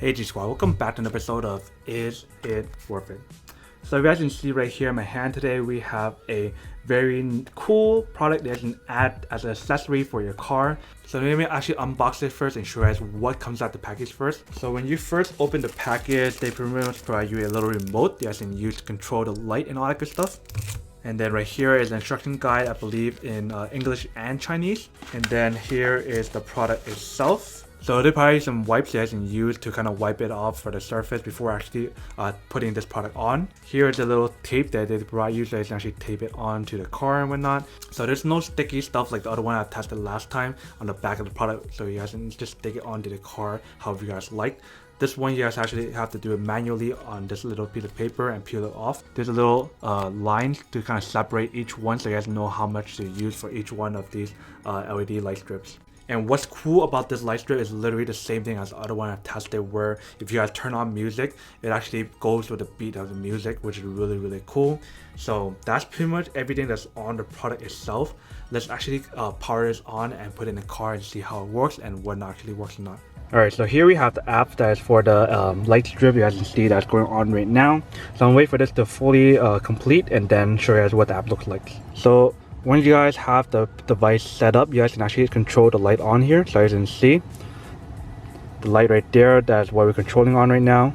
Hey G Squad, welcome back to an episode of Is It Worth It? So you guys can see right here in my hand today, we have a very cool product that you can add as an accessory for your car. So let me actually unbox it first and show you guys what comes out the package first. So when you first open the package, they pretty much provide you a little remote that you guys can use to control the light and all that good stuff. And then right here is an instruction guide, I believe in English and Chinese. And then here is the product itself. So they probably some wipes you guys can use to kind of wipe it off for the surface before actually putting this product on. Here is a little tape that they provide you so you can actually tape it onto the car and whatnot. So there's no sticky stuff like the other one I tested last time on the back of the product, so you guys can just stick it onto the car however you guys like. This one you guys actually have to do it manually on this little piece of paper and peel it off. There's a little line to kind of separate each one so you guys know how much to use for each one of these LED light strips. And what's cool about this light strip is literally the same thing as the other one I've tested, where if you guys turn on music, it actually goes with the beat of the music, which is really cool. So that's pretty much everything that's on the product itself. Let's actually power this on and put it in the car and see how it works and what actually works or not. Alright, so here we have the app that is for the light strip. You guys can see that's going on right now. So I'm waiting for this to fully complete and then show you guys what the app looks like. So once you guys have the device set up, you guys can actually control the light on here. So as you can see, the light right there, that's what we're controlling on right now.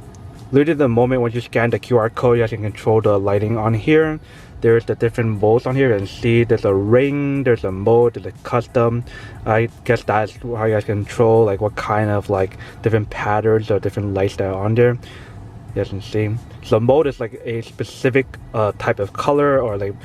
Literally the moment when you scan the QR code, you guys can control the lighting on here. There's the different modes on here. You can see there's a ring, there's a mode, there's a custom. I guess that's how you guys control like what kind of like different patterns or different lights that are on there. You guys can see. So mode is like a specific type of color or like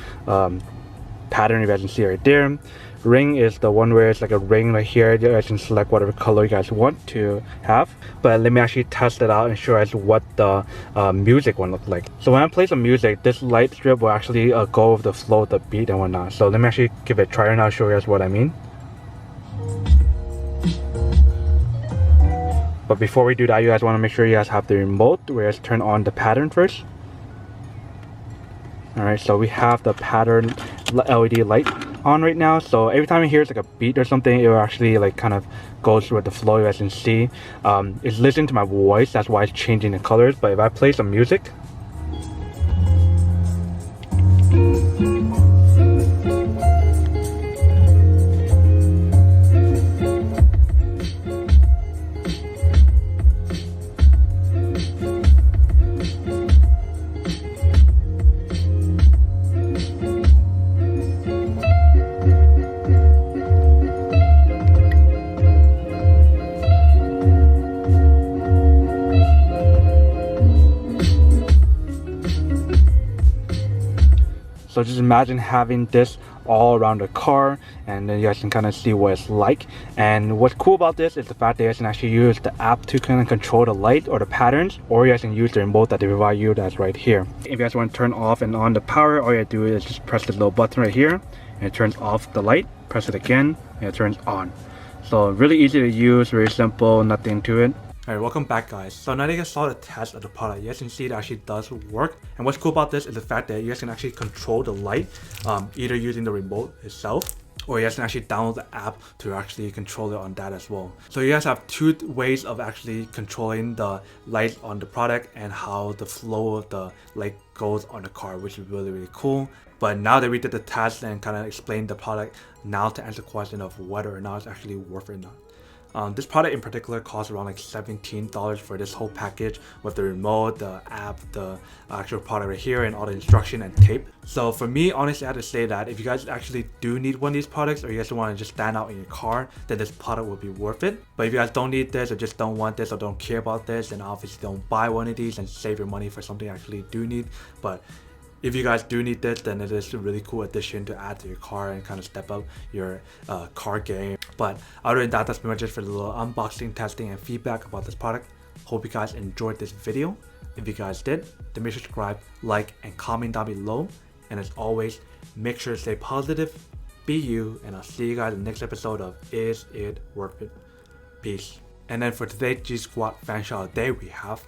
pattern you guys can see right there. Ring is the one where it's like a ring right here. You guys can select whatever color you guys want to have. But let me actually test it out and show you guys what the music one looks like. So when I play some music, this light strip will actually go with the flow of the beat and whatnot. So let me actually give it a try and I'll show you guys what I mean. But before we do that, you guys want to make sure you guys have the remote where you guys turn on the pattern first. Alright, so we have the pattern LED light on right now. So every time it hears like a beat or something, it will actually like kind of goes with the flow. You guys can see it's listening to my voice, that's why it's changing the colors. But if I play some music, so just imagine having this all around the car, and then you guys can kind of see what it's like. And what's cool about this is the fact that you guys can actually use the app to kind of control the light or the patterns, or you guys can use the remote that they provide you that's right here. If you guys want to turn off and on the power, all you have to do is just press the little button right here and it turns off the light. Press it again and it turns on. So really easy to use, very simple, nothing to it. Alright, welcome back guys. So now that you guys saw the test of the product, you guys can see it actually does work. And what's cool about this is the fact that you guys can actually control the light either using the remote itself, or you guys can actually download the app to actually control it on that as well. So you guys have two ways of actually controlling the light on the product and how the flow of the light goes on the car, which is really cool. But now that we did the test and kind of explained the product, now to answer the question of whether or not it's actually worth it or not. This product in particular costs around like $17 for this whole package with the remote, the app, the actual product right here, and all the instruction and tape. So for me, honestly, I have to say that if you guys actually do need one of these products, or you guys want to just stand out in your car, then this product will be worth it. But if you guys don't need this, or just don't want this, or don't care about this, then obviously don't buy one of these and save your money for something you actually do need. But if you guys do need this, then it is a really cool addition to add to your car and kind of step up your car game. But other than that, that's pretty much it for the little unboxing, testing, and feedback about this product. Hope you guys enjoyed this video. If you guys did, then make sure to subscribe, like, and comment down below. And as always, make sure to stay positive, be you, and I'll see you guys in the next episode of Is It Worth It? Peace. And then for today's G Squad Fan Shout Out Day, we have